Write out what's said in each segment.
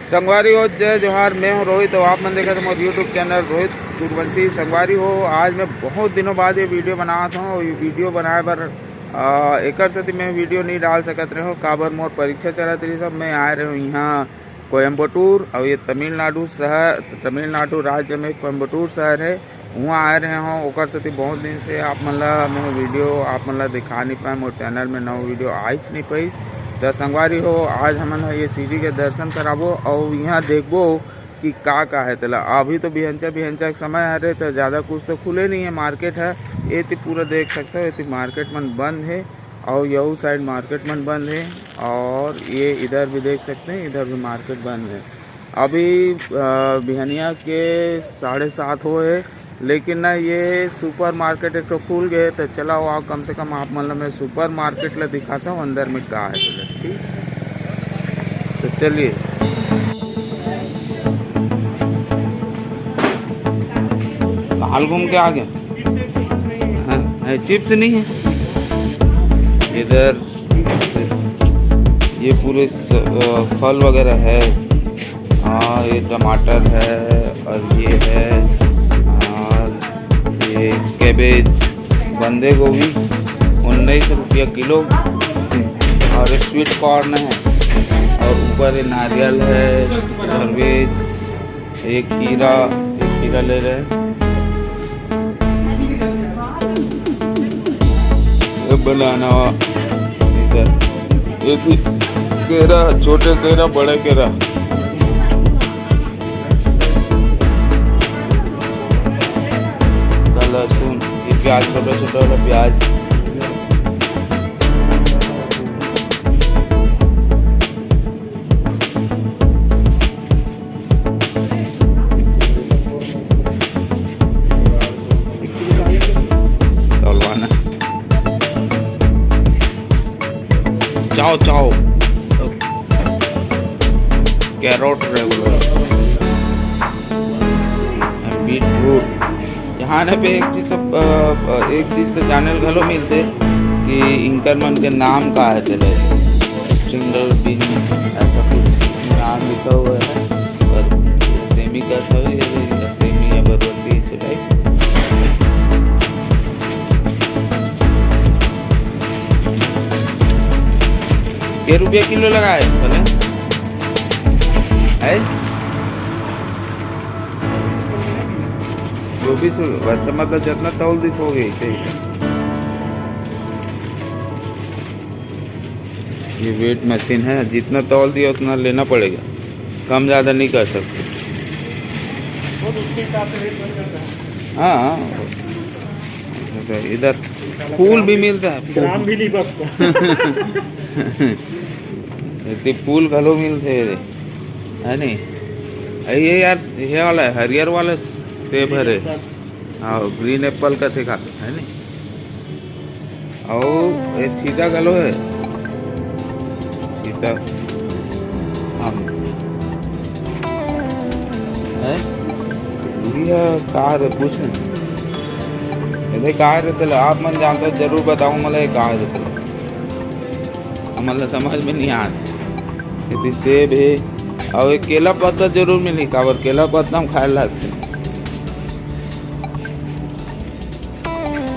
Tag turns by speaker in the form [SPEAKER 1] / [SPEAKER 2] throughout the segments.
[SPEAKER 1] संगवारी हो जय जोहार। मैं हूँ रोहित और आप मन देखा तो मेरे यूट्यूब चैनल रोहित सूर्यवंशी। संगवारी हो आज मैं बहुत दिनों बाद ये वीडियो बना था और ये वीडियो बनाए बर एक से मैं वीडियो नहीं डाल सकत रहे हो काबर मोर परीक्षा चलत रही। सब मैं आए रहे हूँ यहाँ कोयम्बटूर और ये तमिलनाडु राज्य में कोयम्बटूर शहर है, वहाँ आए रहे हों। ओकर से बहुत दिन से आप मन ला मैं वीडियो आप मन ला दिखा नहीं पाए, मोर चैनल में नव वीडियो आइच नहीं पाई। तो संगवारी हो आज हमन ये सीढ़ी के दर्शन कराबो और यहाँ देखबो कि का है तेला। अभी तो बिहंचा के समय है तो ज़्यादा कुछ तो खुले नहीं है, मार्केट है ये तो पूरा देख सकते हो। ये मार्केट मन बंद है और यही साइड मार्केट मन बंद है और ये इधर भी देख सकते हैं, इधर भी मार्केट बंद है। अभी बिहनिया के 7:30 हो है, लेकिन ना ये सुपर मार्केट एक तो खुल गए। तो चला हुआ कम से कम आप मतलब मैं सुपर मार्केट ला दिखाता हूँ अंदर में क्या है। ठीक तो चलिए हाल घूम के आ गए। हाँ, चिप्स नहीं है इधर, ये पूरे फल वगैरह है। हाँ ये टमाटर है और ये है और ये कैबेज, बंदे गोभी 19 रुपया किलो और स्वीट कॉर्न है और ऊपर नारियल है, तरबूज, एक खीरा ले रहे हैं। बनाना इधर एक केरा, छोटे केरा बड़े केरा। लहसुन, ये प्याज छोटा छोटा वाला प्याज। चाओ कैरोट रेगुलर, बीट रूट। यहाँ ने पे एक चीज़ तो जाने घलो मिलते कि इनकर मन के नाम का है चले स्ट्रिंगल बीन ऐसा कुछ नाम लिखा हुआ है। और सेमी का सेमी या बरबटी से टाइप। के रुपया किलो लगाए भले है 24। अच्छा मतलब जितना तौल दिस हो गई सही। ये वेट मशीन है, जितना तौल दिया उतना लेना पड़ेगा, कम ज़्यादा नहीं कर सकते। हाँ इधर फूल भी मिलता है,
[SPEAKER 2] ग्राम भी नहीं बस
[SPEAKER 1] इतने फूल घलो मिलते है नहीं। ये यार ये वाला है हरियर वाला सेब है। हाँ ग्रीन एप्पल का थे खाते है नहीं। और एक सीता घलो है, सीता है कहा पूछ कहा रहते आप मन जानते हो जरूर बताऊँ मला ये कहा रहते मतलब समझ में नहीं आता। यदि सेब है और एक केला पत्ता जरूर मिली, काबर केला पत्ता हम खाए लगते।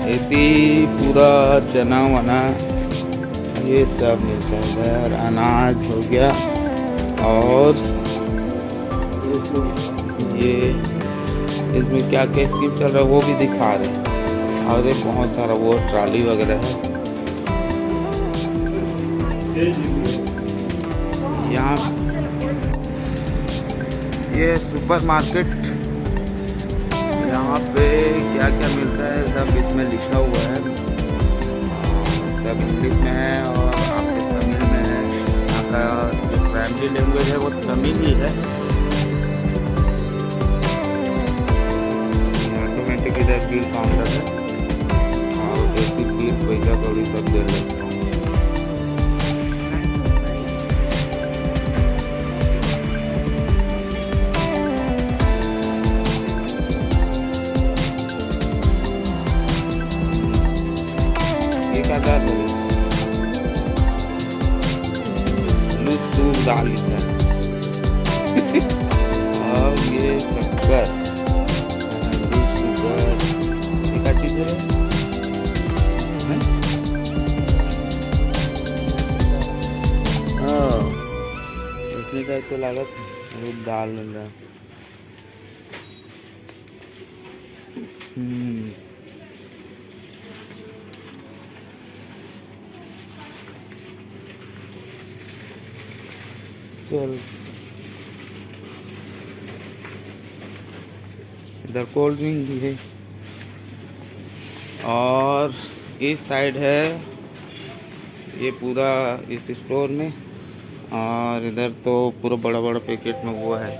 [SPEAKER 1] यदि पूरा चना वना ये सब मिलता है। यार अनाज हो गया और ये इसमें क्या क्या स्कीम चल रहा है वो भी दिखा रहे हैं। और ये बहुत सारा वो ट्राली वगैरह है यहाँ। ये सुपर मार्केट, यहाँ पे क्या क्या मिलता है सब इसमें लिखा हुआ है। सब इंग्लिश में है और आपके तमिल में है। यहाँ का जो प्राइमरी लैंग्वेज है वो तमिल ही है। ऑटोमेटिक इधर बिल काउंटर है और बिल पैसा कौड़ी सब दे रहे हैं। दाल लिखा है शक्कर, शुगर, ये क्या चीज़ है? हाँ, इसमें का तो लागत दाल मिल रहा है। चल इधर कोल्ड ड्रिंक भी है और इस साइड है ये पूरा इस स्टोर में, और इधर तो पूरा बड़ा बड़ा पैकेट में वो है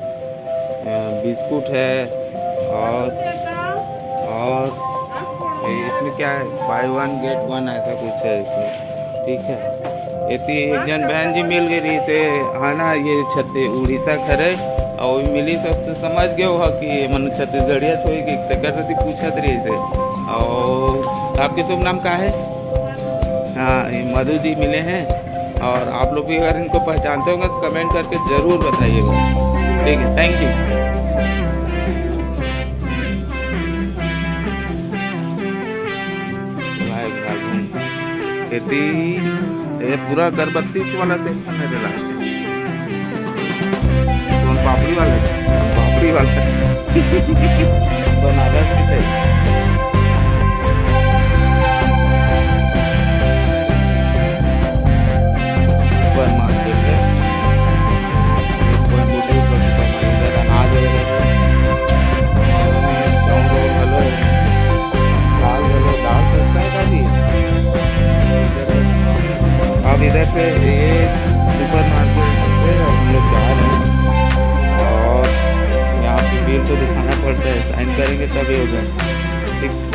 [SPEAKER 1] बिस्कुट है और इसमें क्या है, बाय 1 गेट 1 ऐसा कुछ है इसमें। ठीक है, इतनी एक जन बहन जी मिल गई रही से हाँ ना, ये छत्ती उड़ीसा खरे और मिली सब तो समझ गए हो कि मनु छत्तीसगढ़िया छोई कि तकर से पूछत रही से। और आपके शुभ नाम क्या है? हाँ, ये मधु जी मिले हैं, और आप लोग भी अगर इनको पहचानते होंगे तो कमेंट करके ज़रूर बताइएगा। ठीक है, थैंक यू। ये पूरा अगरबत्ती वाला सेक्शन है, पापड़ी वाला बनारस की है। सुपर मार्केट है, इधर अनाज दाल सस्ता है काफी। अब इधर से ये सुपर मार्केट से हम लोग जा रहे हैं और यहाँ पे बिल तो दिखाना पड़ता है, साइन करेंगे तभी होगा। ठीक।